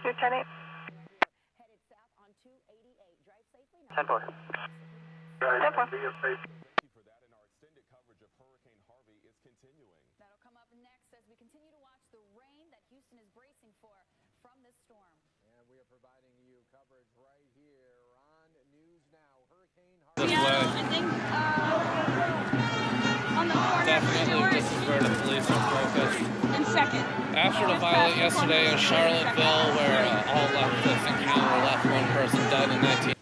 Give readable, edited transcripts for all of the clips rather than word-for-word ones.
210-8. 10-4. 10-4. Thank you for that, and our extended coverage of Hurricane Harvey is continuing. That'll come up next as we continue to watch the rain that Houston is bracing for from this storm. And we are providing you coverage right here on News Now. Hurricane Harvey. Yeah, I think on the corner. Definitely, this is where the police are focused. And second. After the violence yesterday in Charlottesville, where all left this encounter left one person dead in 19.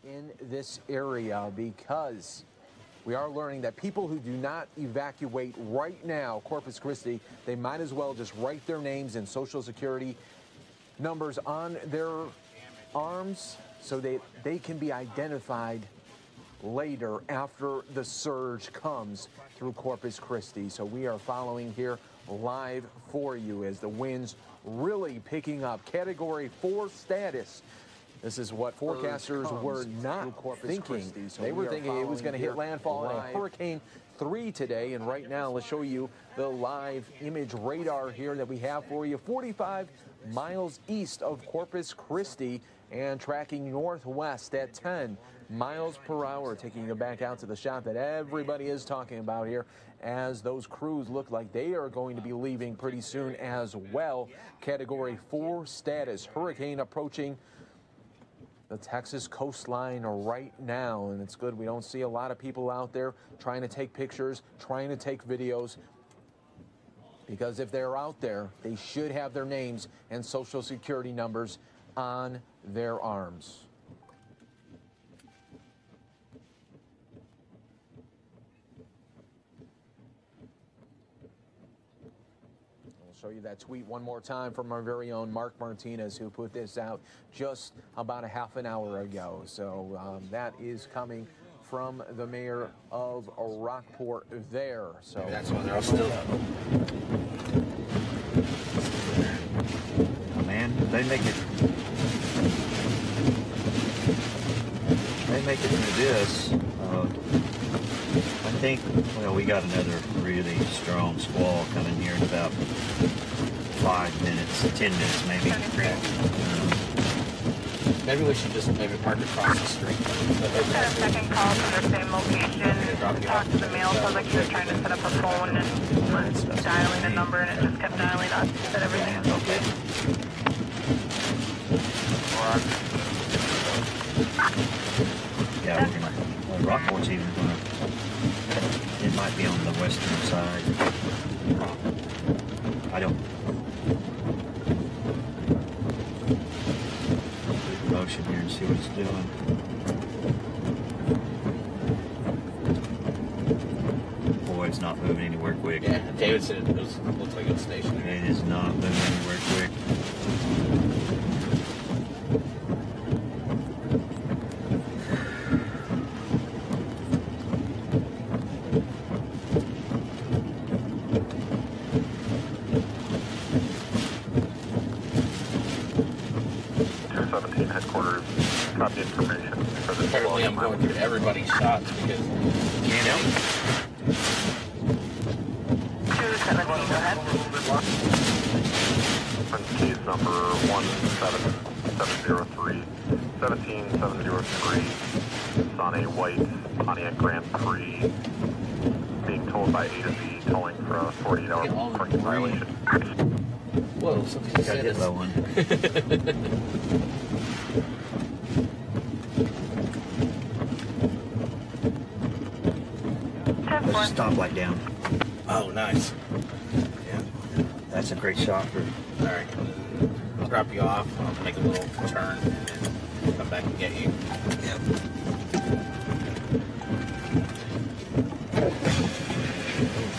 In this area, because we are learning that people who do not evacuate right now, Corpus Christi, they might as well just write their names and Social Security numbers on their arms so they can be identified later after the surge comes through Corpus Christi. So we are following here live for you as the winds really picking up. Category 4 status. This is what forecasters were not thinking. So they were thinking it was going to hit landfall at Hurricane 3 today. And right now, let's show you the live image radar here that we have for you. 45 miles east of Corpus Christi and tracking northwest at 10 miles per hour, taking you back out to the shot that everybody is talking about here as those crews look like they are going to be leaving pretty soon as well. Category 4 status. Hurricane approaching the Texas coastline right now, and it's good we don't see a lot of people out there trying to take pictures, trying to take videos, because if they're out there, they should have their names and Social Security numbers on their arms. Show you that tweet one more time from our very own Mark Martinez, who put this out just about a half an hour ago. So that is coming from the mayor of Rockport there. So maybe that's why they're all still up. Oh, man, they make it through this. I think, well, we got another really strong squall coming here in about 5 minutes, 10 minutes maybe. Maybe we should just maybe park across the street. Just got a second call from the same location. Talked to the male, sounds like he was trying to set up a phone and was dialing a number, and it just kept dialing us. Said everything is okay. Yeah, we're gonna. Rockport's even gonna. It might be on the western side. I don't. Motion here and see what it's doing. Boy, it's not moving anywhere quick. Yeah, David said it looks like it's stationary. It is not moving anywhere quick. Headquarters, copy information. Apparently I'm going through everybody's shots because you know. 217, go ahead. Case number 17703, 17703. It's on a white Pontiac Grand Prix, being towed by A to Z, towing for a 48-hour parking violation. whoa, something said hit low one. There's a stoplight down. Oh, nice. Yeah, that's a great shot for. All right, I'll drop you off. I'll make a little turn and then come back and get you. Yep.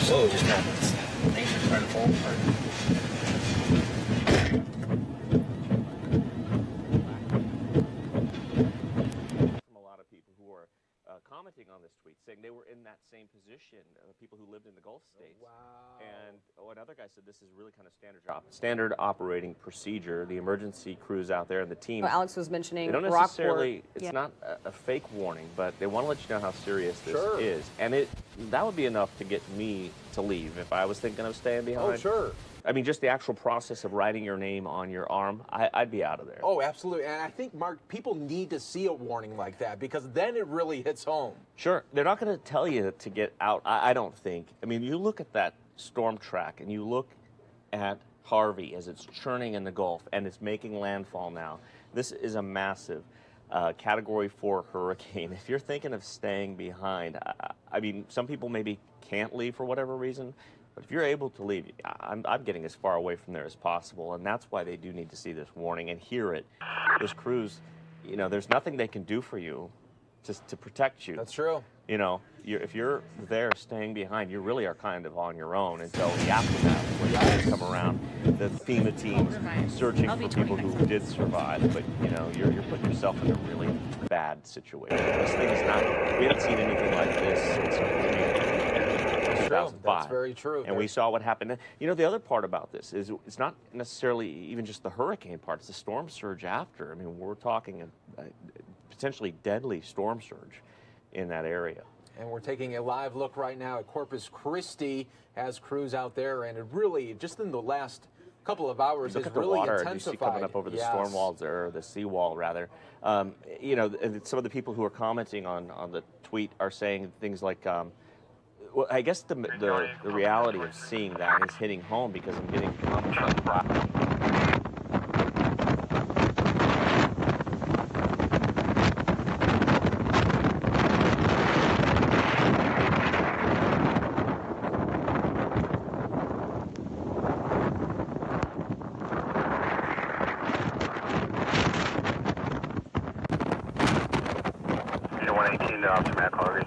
Whoa, just happens. Things are trying to fall apart. From a lot of people who are commenting on this tweet, saying they were in that same position, people who lived in the Gulf states. Wow. And another guy said this is really kind of standard operating procedure. The emergency crews out there and the team. Well, Alex was mentioning they don't necessarily, it's not a fake warning, but they want to let you know how serious this is. And that would be enough to get me to leave if I was thinking of staying behind. Oh, sure. I mean, just the actual process of writing your name on your arm, I'd be out of there. Oh, absolutely. And I think, Mark, people need to see a warning like that because then it really hits home. Sure. They're not going to tell you to get out, I don't think. I mean, you look at that storm track and you look at Harvey as it's churning in the Gulf and it's making landfall now. This is a massive Category 4 hurricane. If you're thinking of staying behind, I mean, some people maybe can't leave for whatever reason. But if you're able to leave, I'm getting as far away from there as possible, and that's why they do need to see this warning and hear it. Those crews, you know, there's nothing they can do for you to protect you. That's true. You know, if you're there staying behind, you really are kind of on your own until the aftermath, when you come around, the FEMA teams searching for people who did survive. But, you know, you're putting yourself in a really bad situation. This thing is not, we haven't seen anything like this since 2005. That's very true. And we saw what happened. You know, the other part about this is it's not necessarily even just the hurricane part, it's the storm surge after. I mean, we're talking a potentially deadly storm surge in that area. And we're taking a live look right now at Corpus Christi as crews out there, and it really, just in the last couple of hours, look has at the really water intensified. you see coming up over the storm walls, or the seawall rather. You know, some of the people who are commenting on the tweet are saying things like, well, I guess the reality of seeing that is hitting home because I'm getting comments like, wow. You're 118 to Officer Matt Harvey.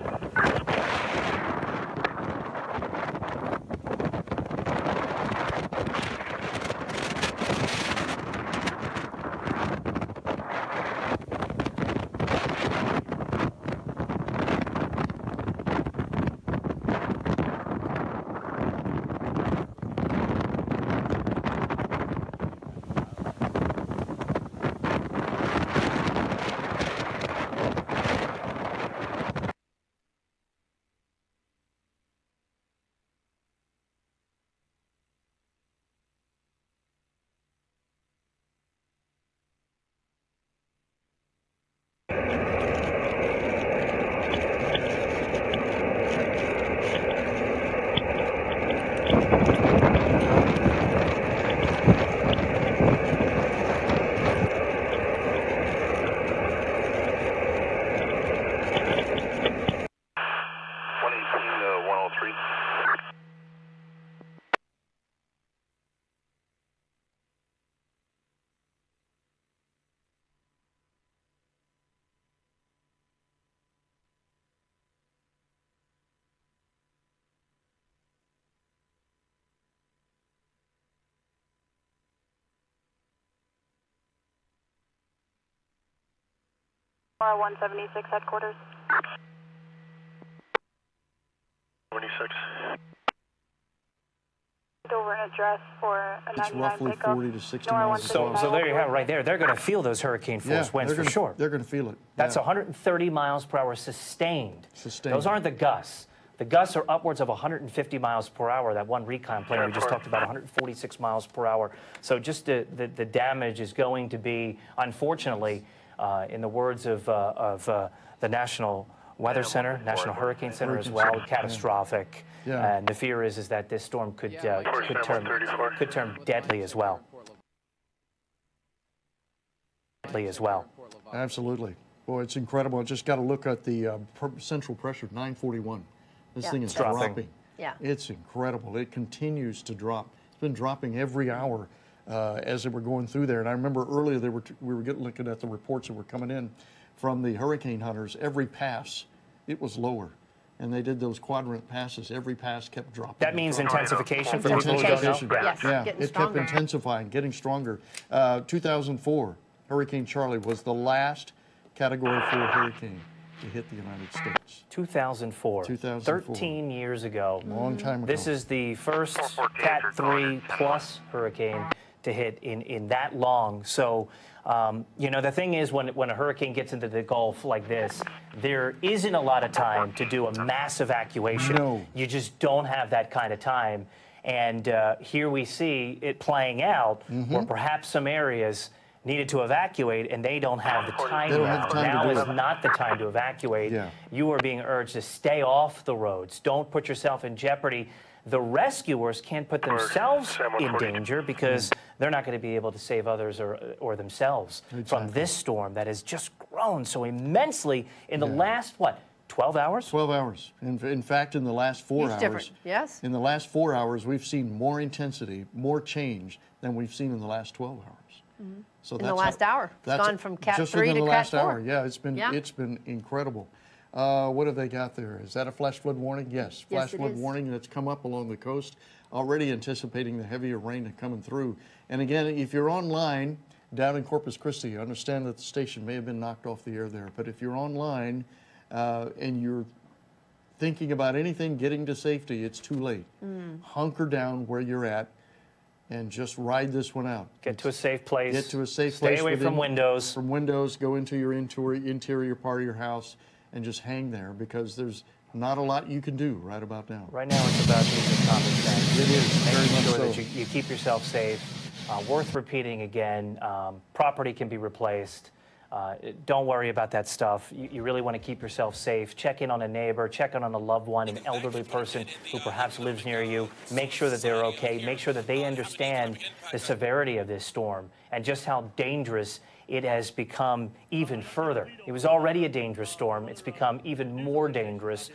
Our 176 headquarters. 26. Over an address for a 99 It's roughly pickup. 40 to 60 miles an hour. So there you have it right there. They're going to feel those hurricane force winds for sure. They're going to feel it. That's 130 miles per hour sustained. Those aren't the gusts. The gusts are upwards of 150 miles per hour. That one recon plane we just talked about, 146 miles per hour. So just the damage is going to be, unfortunately, in the words of the National Weather Center, National Hurricane Center as well, catastrophic. Yeah. And the fear is that this storm could turn deadly as well. Absolutely. Boy, it's incredible. I just got to look at the central pressure, 941. This thing is dropping. Yeah. It's incredible. It continues to drop. It's been dropping every hour as they were going through there. And I remember earlier we were looking at the reports that were coming in from the hurricane hunters. Every pass, it was lower. And they did those quadrant passes. Every pass kept dropping. That means intensification for people who don't know? Yes, yeah, getting it stronger. kept intensifying, getting stronger. 2004, Hurricane Charlie was the last Category 4 hurricane to hit the United States. 2004. 2004. 13 years ago. Long time ago. This is the first Cat 3 plus hurricane to hit in that long. So, you know, the thing is when a hurricane gets into the Gulf like this, there isn't a lot of time to do a mass evacuation. No. You just don't have that kind of time. And here we see it playing out where perhaps some areas needed to evacuate and they don't have the time now. Now is not the time to evacuate. Yeah. You are being urged to stay off the roads. Don't put yourself in jeopardy. The rescuers can't put themselves in danger because they're not going to be able to save others or themselves from this storm that has just grown so immensely in the last, what, 12 hours? 12 hours. In fact, in the last 4 hours. Different. Yes. In the last 4 hours, we've seen more intensity, more change than we've seen in the last 12 hours. So in the last hour. It's gone from Cat 3 to Cat 4. Just within the last hour, yeah. It's been incredible. What have they got there? Is that a flash flood warning? Yes. Flash flood warning that's come up along the coast, already anticipating the heavier rain coming through. And again, if you're online down in Corpus Christi, I understand that the station may have been knocked off the air there, but if you're online and you're thinking about anything getting to safety, it's too late. Hunker down where you're at and just ride this one out. Get to a safe place. Get to a safe place. Stay away from windows. From windows, go into your interior part of your house and just hang there because there's not a lot you can do right about now. Right now it's about using common sense. It is, very making much sure so. that you keep yourself safe. Worth repeating again, property can be replaced. Don't worry about that stuff. You really want to keep yourself safe. Check in on a neighbor, check in on a loved one, an elderly person who perhaps lives near you. Make sure that they're okay. Make sure that they understand the severity of this storm and just how dangerous it has become even further. It was already a dangerous storm. It's become even more dangerous.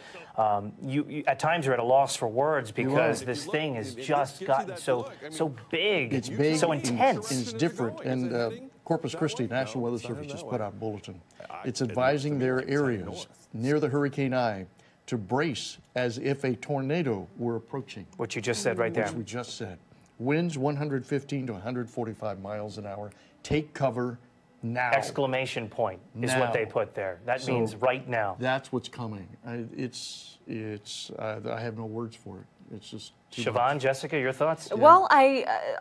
You at times you're at a loss for words because this thing has just gotten so big, it's big, so intense. And it's different. And Corpus Christi National Weather Service just put out a bulletin. It's advising their areas near the hurricane eye to brace as if a tornado were approaching. What you just said right there. Which we just said. Winds 115 to 145 miles an hour. Take cover now. Exclamation point is what they put there. That means right now. That's what's coming. I have no words for it. It's just Siobhan, Jessica, your thoughts? Well,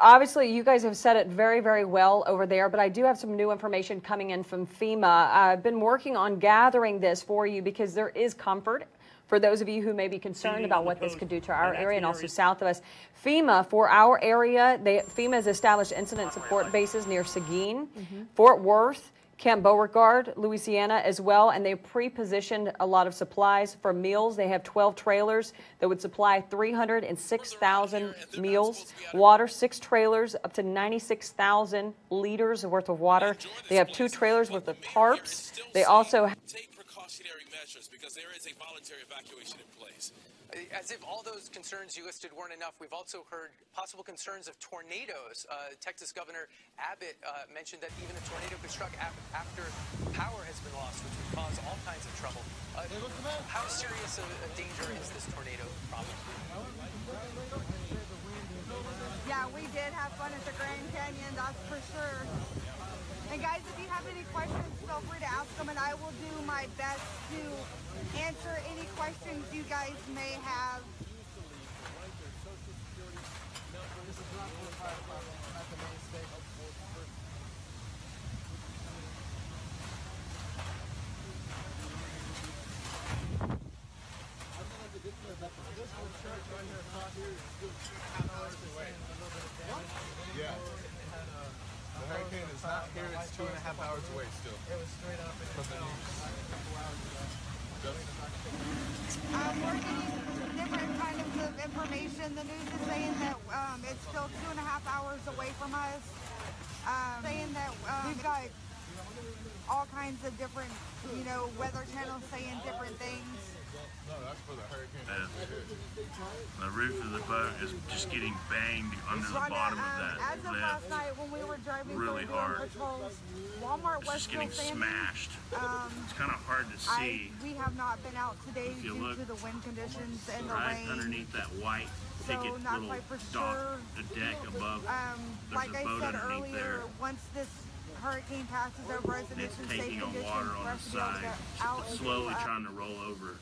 obviously you guys have said it very, very well over there, but I do have some new information coming in from FEMA. I've been working on gathering this for you because there is comfort for those of you who may be concerned about what this could do to our area and also south of us. FEMA, for our area, FEMA has established incident support bases near Seguin, Fort Worth, Camp Beauregard, Louisiana as well, and they've pre-positioned a lot of supplies for meals. They have 12 trailers that would supply 306,000 meals. Water, 6 trailers, up to 96,000 liters worth of water. They have 2 trailers worth of tarps. They also take precautionary measures because there is a voluntary evacuation in place. As if all those concerns you listed weren't enough, we've also heard possible concerns of tornadoes. Texas Governor Abbott mentioned that even a tornado could strike after power has been lost, which would cause all kinds of trouble. How serious a danger is this tornado problem? Yeah, we did have fun at the Grand Canyon, that's for sure. And guys, if you have any questions, feel free to ask them, and I will do my best to answer any questions you guys may have. Yeah. The hurricane is not here, it's 2.5 hours away still. It was straight up from the news. We're getting different kinds of information. The news is saying that it's still 2.5 hours away from us. Saying that we've got all kinds of different, weather channels saying different things. No, that's for the hurricane. The roof of the boat is just getting banged under the bottom of that As of last night when we were driving really hard. patrols, Walmart It's was just getting still smashed. It's kind of hard to see. We have not been out today If you due look to the wind conditions and the right rain. underneath that white picket not little quite for dock, sure. the deck above. There's Like a I boat said underneath earlier, there. once this hurricane passes over us and It's it's in safe taking on condition water for on us the to be able to side, get out. slowly trying to roll over.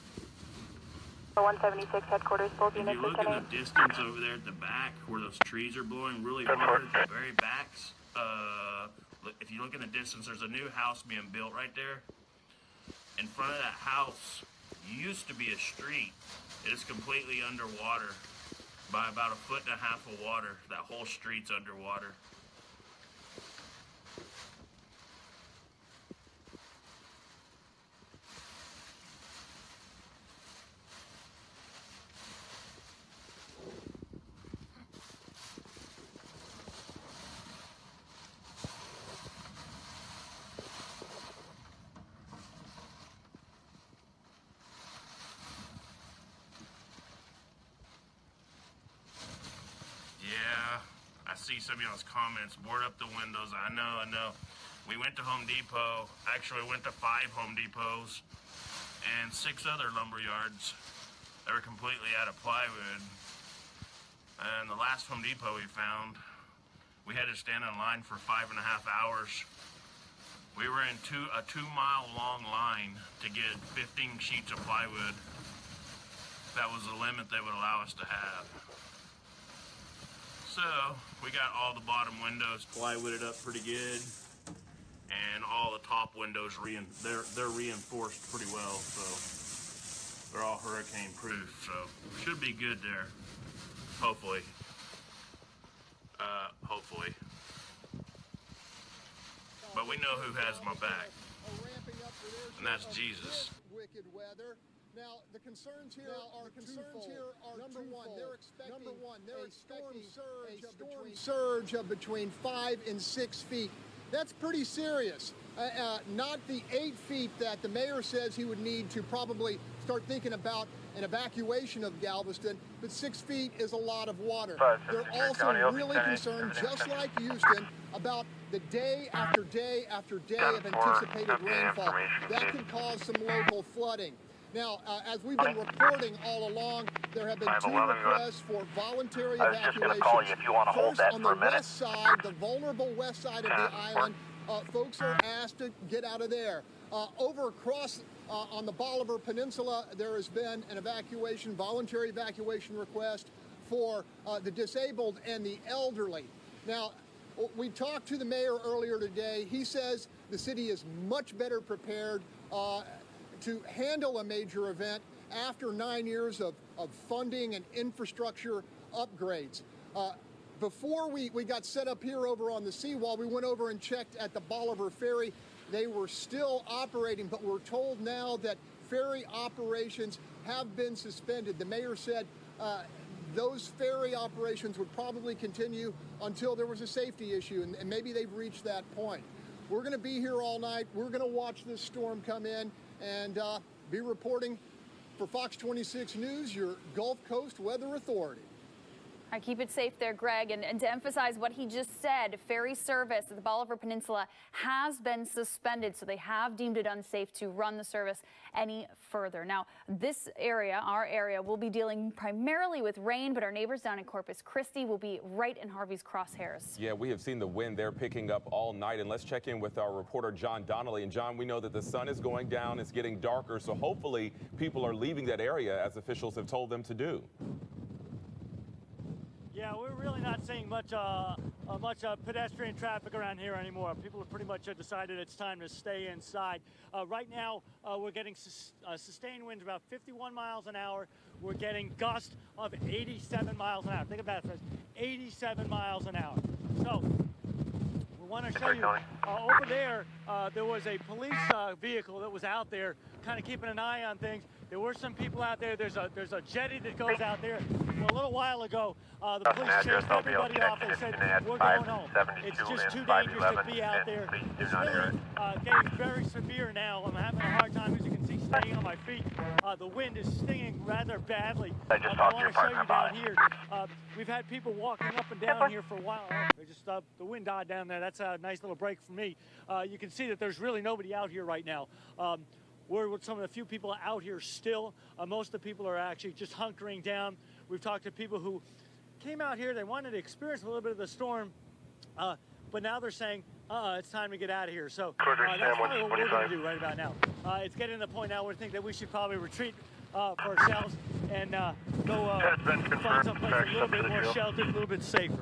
176 headquarters, both If units you look with in the distance over there at the back where those trees are blowing really hard, the very backs, if you look in the distance, there's a new house being built right there. In front of that house used to be a street. It is completely underwater by about 1.5 feet of water. That whole street's underwater. Yeah, I see some of y'all's comments. Board up the windows. I know. We went to Home Depot. Actually, we went to 5 Home Depots and 6 other lumber yards that were completely out of plywood. And the last Home Depot we found, we had to stand in line for 5.5 hours. We were in a 2-mile long line to get 15 sheets of plywood. That was the limit they would allow us to have. So we got all the bottom windows plywooded up pretty good, and all the top windows they're reinforced pretty well, so they're all hurricane proof. So should be good there, hopefully. Hopefully. But we know who has my back, and that's Jesus. Wicked weather. Now, the concerns here are number one, they're expecting a storm surge of between 5 and 6 feet. That's pretty serious. Not the 8 feet that the mayor says he would need to probably start thinking about an evacuation of Galveston, but 6 feet is a lot of water. They're also really concerned, just like Houston, about the day after day after day of anticipated rainfall. That could cause some local flooding. Now, as we've been reporting all along, there have been 2 requests for voluntary evacuations. First, on the west side, the vulnerable west side of the island, folks are asked to get out of there. Over across on the Bolivar Peninsula, there has been an evacuation, voluntary evacuation request for the disabled and the elderly. Now, we talked to the mayor earlier today. He says the city is much better prepared to handle a major event after 9 years of funding and infrastructure upgrades. Before we got set up here over on the seawall, we went over and checked at the Bolivar Ferry. They were still operating, but we're told now that ferry operations have been suspended. The mayor said those ferry operations would probably continue until there was a safety issue, and maybe they've reached that point. We're going to be here all night. We're going to watch this storm come in and be reporting for Fox 26 News, your Gulf Coast Weather Authority. I keep it safe there, Greg. And to emphasize what he just said, ferry service at the Bolivar Peninsula has been suspended, so they have deemed it unsafe to run the service any further. Now, this area, our area, will be dealing primarily with rain, but our neighbors down in Corpus Christi will be right in Harvey's crosshairs. Yeah, we have seen the wind there picking up all night, and let's check in with our reporter, John Donnelly. And John, we know that the sun is going down, it's getting darker, so hopefully people are leaving that area as officials have told them to do. Yeah, we're really not seeing much pedestrian traffic around here anymore. People have pretty much decided it's time to stay inside. Right now, we're getting sustained winds about 51 miles an hour. We're getting gusts of 87 miles an hour. Think about it, 87 miles an hour. So we want to show you over there, there was a police vehicle that was out there kind of keeping an eye on things. There were some people out there. There's a jetty that goes out there. Well, a little while ago, the police chased everybody off and said, we're going home. It's just too dangerous to be out there. It's really getting very severe now. I'm having a hard time, as you can see, staying on my feet. The wind is stinging rather badly. I want to show you down here. We've had people walking up and down here for a while. They just the wind died down there. That's a nice little break for me. You can see that there's really nobody out here right now. We're with some of the few people out here still. Most of the people are actually just hunkering down. We've talked to people who came out here. They wanted to experience a little bit of the storm, but now they're saying, it's time to get out of here. So that's probably what we're going to do right about now. It's getting to the point now where we think that we should probably retreat for ourselves and go find someplace a little bit more sheltered, a little bit safer.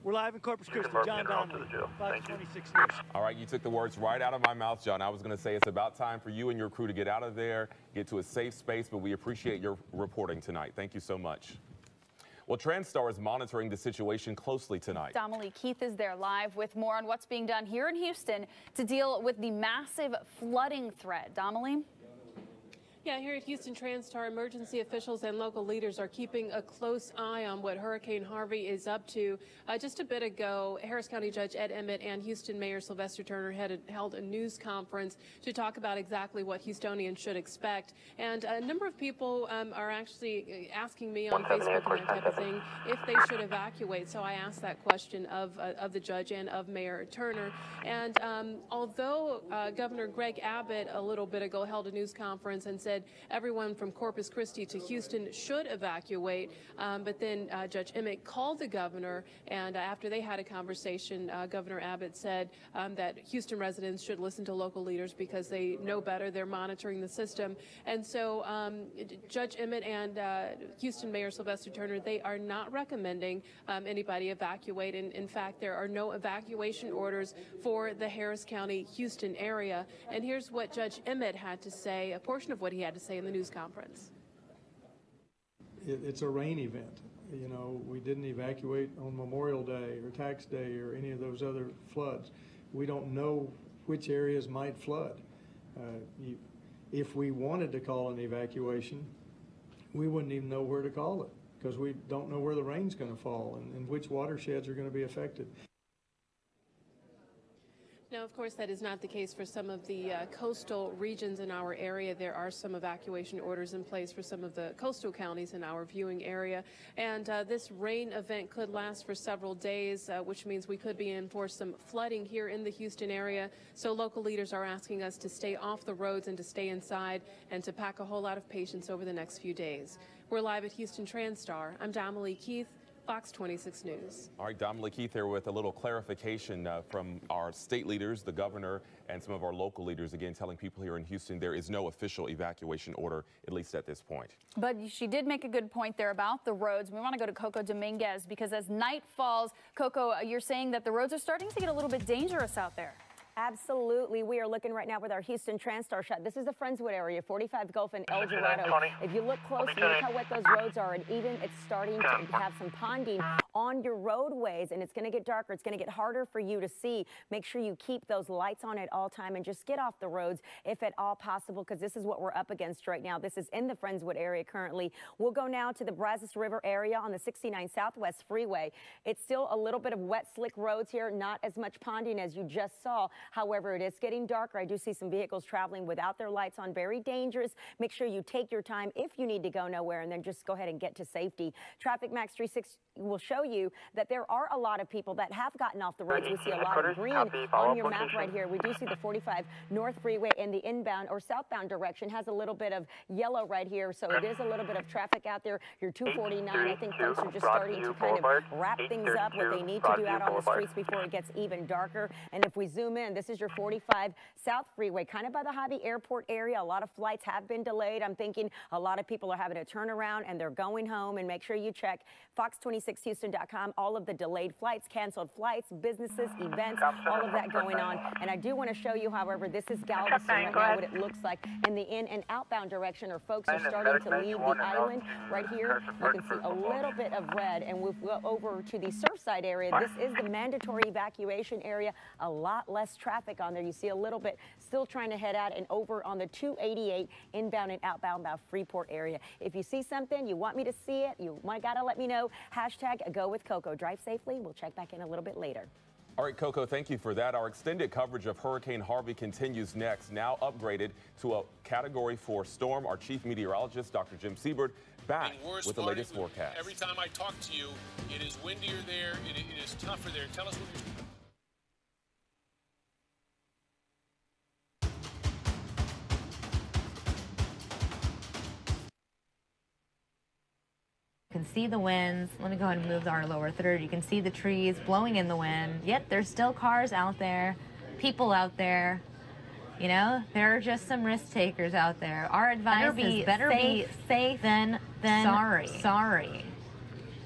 We're live in Corpus Christi. John Donnelly, Fox 26 News. All right, you took the words right out of my mouth, John. I was going to say it's about time for you and your crew to get out of there, get to a safe space, but we appreciate your reporting tonight. Thank you so much. Well, TransStar is monitoring the situation closely tonight. Dominique Keith is there live with more on what's being done here in Houston to deal with the massive flooding threat. Dominique? Yeah, here at Houston TransStar, emergency officials and local leaders are keeping a close eye on what Hurricane Harvey is up to. Just a bit ago, Harris County Judge Ed Emmett and Houston Mayor Sylvester Turner held a news conference to talk about exactly what Houstonians should expect. And a number of people are actually asking me on Facebook and that type of thing if they should evacuate. So I asked that question of the judge and of Mayor Turner. And although Governor Greg Abbott a little bit ago held a news conference and said everyone from Corpus Christi to Houston should evacuate. But then Judge Emmett called the governor, and after they had a conversation, Governor Abbott said that Houston residents should listen to local leaders because they know better. They're monitoring the system. And so Judge Emmett and Houston Mayor Sylvester Turner, they are not recommending anybody evacuate. And in fact, there are no evacuation orders for the Harris County, Houston area. And here's what Judge Emmett had to say, a portion of what he had to say in the news conference. It's a rain event. You know, we didn't evacuate on Memorial Day or Tax Day or any of those other floods. We don't know which areas might flood. If we wanted to call an evacuation, we wouldn't even know where to call it because we don't know where the rain's going to fall and which watersheds are going to be affected. Now, of course, that is not the case for some of the coastal regions in our area. There are some evacuation orders in place for some of the coastal counties in our viewing area. And this rain event could last for several days, which means we could be in for some flooding here in the Houston area. So local leaders are asking us to stay off the roads and to stay inside and to pack a whole lot of patience over the next few days. We're live at Houston TransStar. I'm Dominique Keith, Fox 26 News. All right, Dominique Keith there with a little clarification from our state leaders, the governor, and some of our local leaders, again, telling people here in Houston there is no official evacuation order, at least at this point. But she did make a good point there about the roads. We want to go to Coco Dominguez because as night falls, Coco, you're saying that the roads are starting to get a little bit dangerous out there. Absolutely. We are looking right now with our Houston TransStar shot. This is the Friendswood area, 45 Gulf and El Dorado. If you look closely, look how wet those roads are, and even it's starting to have some ponding on your roadways, and it's going to get darker. It's going to get harder for you to see. Make sure you keep those lights on at all time and just get off the roads if at all possible, because this is what we're up against right now. This is in the Friendswood area currently. We'll go now to the Brazos River area on the 69 Southwest Freeway. It's still a little bit of wet, slick roads here, not as much ponding as you just saw. However, it is getting darker. I do see some vehicles traveling without their lights on. Very dangerous. Make sure you take your time if you need to go nowhere, and then just go ahead and get to safety. Traffic Max 360 will show you that there are a lot of people that have gotten off the roads. We see a lot of green on your map right here. We do see the 45 North Freeway in the inbound or southbound direction has a little bit of yellow right here, so it is a little bit of traffic out there. Your 249, I think folks are just starting to kind of wrap things up, what they need to do out on the streets before it gets even darker. And if we zoom in, this is your 45 South Freeway, kind of by the Harvey Airport area. A lot of flights have been delayed. I'm thinking a lot of people are having to turn around and they're going home. And make sure you check fox26houston.com, all of the delayed flights, canceled flights, businesses, events, all of that going on. And I do want to show you, however, this is Galveston right now, what it looks like in the in and outbound direction, or folks are starting to leave the island right here. You can see a little bit of red, and we'll go over to the Surfside area. This is the mandatory evacuation area. A lot less traffic on there. You see a little bit still trying to head out, and over on the 288 inbound and outbound about Freeport area. If you see something, you want me to see it, you might gotta let me know. Hashtag go with Coco. Drive safely. We'll check back in a little bit later. All right, Coco, thank you for that. Our extended coverage of Hurricane Harvey continues next, now upgraded to a Category 4 storm. Our chief meteorologist, Dr. Jim Siebert, back with the latest forecast. Every time I talk to you, it is windier there, it is tougher there. Tell us what you're... can see the winds. Let me go ahead and move to our lower third. You can see the trees blowing in the wind. Yet there's still cars out there, people out there. You know, there are just some risk takers out there. Our advice is better be safe than sorry.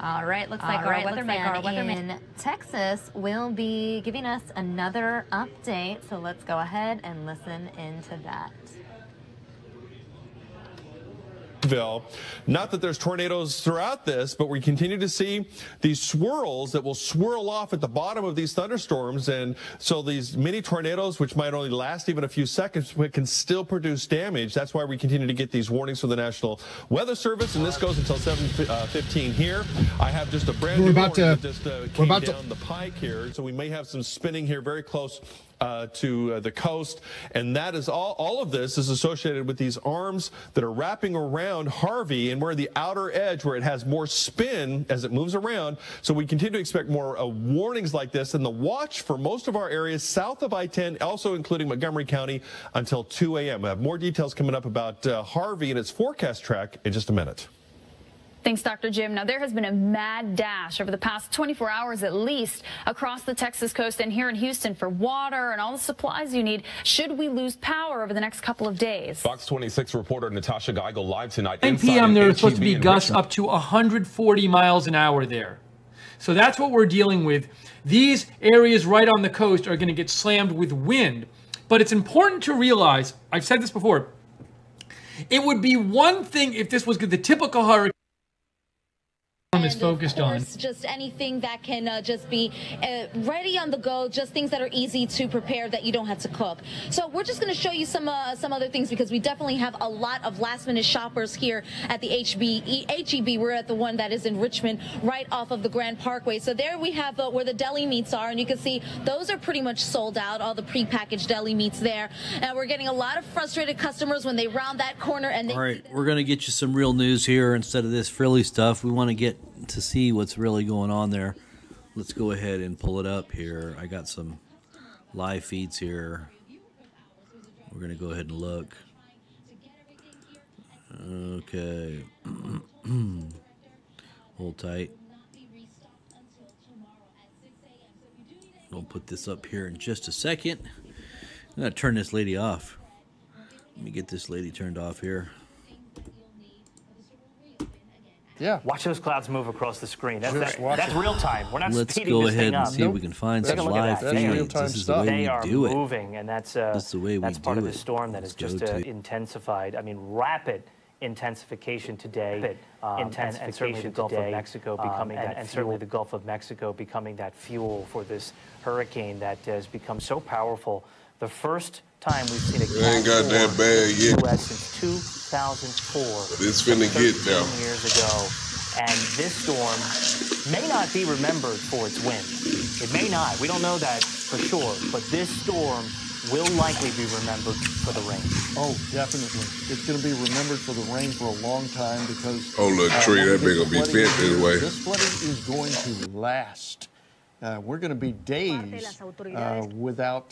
All right, looks like our weatherman in Texas will be giving us another update. So let's go ahead and listen into that. Not that there's tornadoes throughout this, but we continue to see these swirls that will swirl off at the bottom of these thunderstorms. And so these mini tornadoes, which might only last even a few seconds, can still produce damage. That's why we continue to get these warnings from the National Weather Service. And this goes until 7:15 here. I have just a brand new warning that just came down the pike here. So we may have some spinning here very close to the coast, and that is all of this is associated with these arms that are wrapping around Harvey, and we're the outer edge where it has more spin as it moves around. So we continue to expect more warnings like this, and the watch for most of our areas south of I-10, also including Montgomery County, until 2 a.m. I have more details coming up about Harvey and its forecast track in just a minute. Thanks, Dr. Jim. Now, there has been a mad dash over the past 24 hours at least across the Texas coast and here in Houston for water and all the supplies you need should we lose power over the next couple of days. Fox 26 reporter Natasha Geigel live tonight. 9 p.m. there are supposed to be gusts up to 140 miles an hour there. So that's what we're dealing with. These areas right on the coast are going to get slammed with wind. But it's important to realize, I've said this before, it would be one thing if this was the typical hurricane is focused on. Just anything that can just be ready on the go, just things that are easy to prepare that you don't have to cook. So we're just going to show you some other things because we definitely have a lot of last minute shoppers here at the HEB. We're at the one that is in Richmond, right off of the Grand Parkway. So there we have where the deli meats are, and you can see those are pretty much sold out, all the prepackaged deli meats there. And we're getting a lot of frustrated customers when they round that corner and they... All right, we're going to get you some real news here instead of this frilly stuff. We want to get to see what's really going on there. Let's go ahead and pull it up here. I got some live feeds here. We're going to go ahead and look. Okay. Hold tight. I'll put this up here in just a second. I'm going to turn this lady off. Let me get this lady turned off here. Yeah. Watch those clouds move across the screen. That's real time. We're not Let's speeding this thing up. Let's go ahead and see if we can find some live feeds. This is the way they we are do it. moving, and that's the way that's we part do of the it. storm that has just intensified. I mean, rapid intensification today. And certainly the Gulf of Mexico becoming and certainly the Gulf of Mexico becoming that fuel for this hurricane that has become so powerful. The first time we've seen a ain't got that bad yet. U.S. since 2004. But it's finna get there. Years ago, and this storm may not be remembered for its wind. It may not. We don't know that for sure. But this storm will likely be remembered for the rain. Oh, definitely. It's going to be remembered for the rain for a long time because... Oh, look, tree, that big gonna be bent this way. This flooding is going to last. We're going to be days without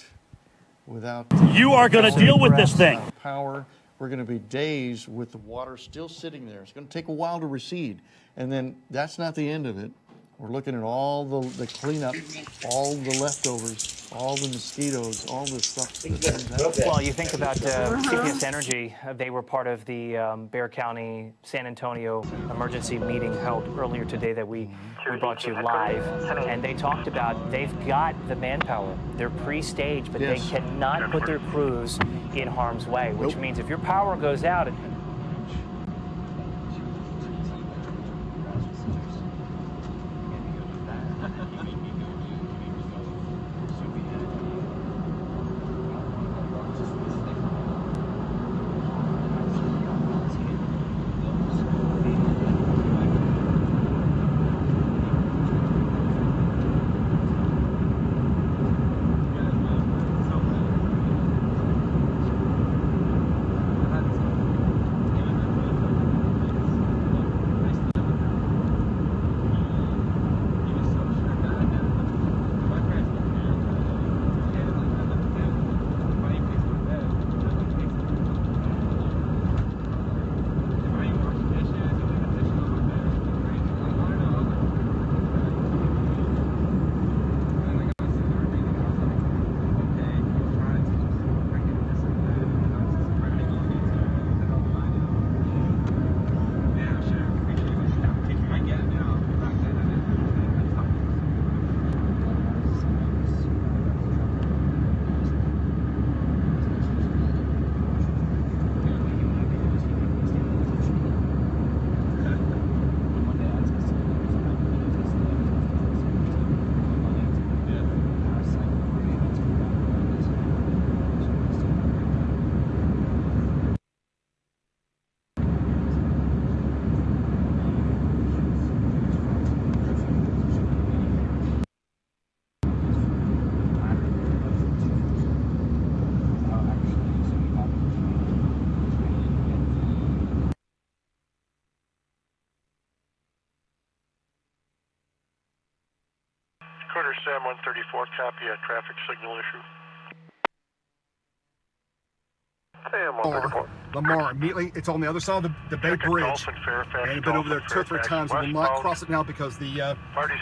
you are going to deal with this thing. Power. We're going to be days with the water still sitting there. It's going to take a while to recede. And then that's not the end of it. We're looking at all the cleanup, all the leftovers, all the mosquitoes, all the stuff. Well, you think about CPS Energy. They were part of the Bexar County, San Antonio emergency meeting held earlier today that we brought you live. And they talked about they've got the manpower. They're pre-staged, but they cannot put their crews in harm's way, which means if your power goes out, Carter Sam 134, copy a traffic signal issue. Sam 134. Lamar, immediately, it's on the other side of the Bay Bridge. And I've been over there 2 or 3 times. We will not cross it now because the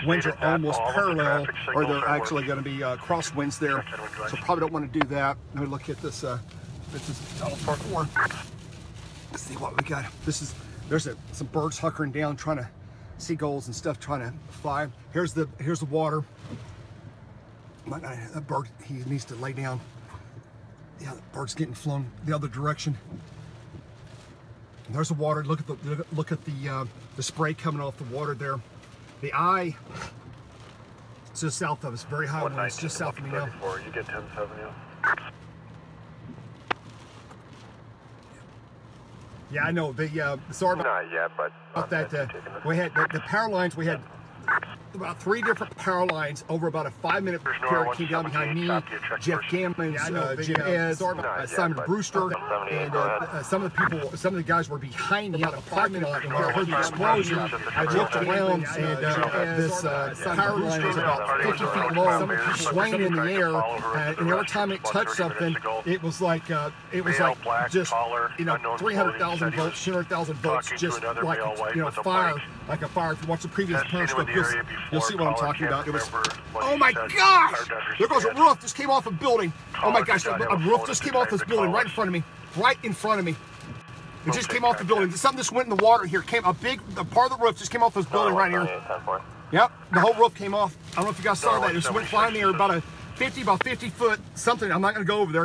winds are almost parallel, or they're actually going to be crosswinds there. So probably don't want to do that. Let me look at this. This is Tunnel Park 4. Let's see what we got. There's some birds hunkering down, trying to seagulls and stuff trying to fly. Here's the water. That bird, he needs to lay down. Yeah, the bird's getting flown the other direction. And there's the water. Look at the spray coming off the water there. The eye is just south of us, very high wind. It's just south of me now. You get 10-7, yeah. Yeah, I know. Sorry not yet, but about that. We had the power lines. We had about 3 different power lines over about a 5-minute period. Came down behind me, Jeff Gammons, Jim Ed, Simon Brewster, and some of the guys were behind me out of the parking lot. And when I heard the explosion, I looked around, and this power line was about 50 feet long, swinging in the air, and every time it touched something, it was like just 300,000 volts, 200,000 volts, just like fire, like a fire. If you watch the previous Periscope, you'll see what I'm talking about. It was, oh my gosh! There goes a roof, just came off a building. Oh my gosh, a roof just came off this building right in front of me. Right in front of me. It just came off the building. Something just went in the water here. A part of the roof just came off this building right here. Yep, the whole roof came off. I don't know if you guys saw that. It just went flying there about 50 foot something. I'm not going to go over there.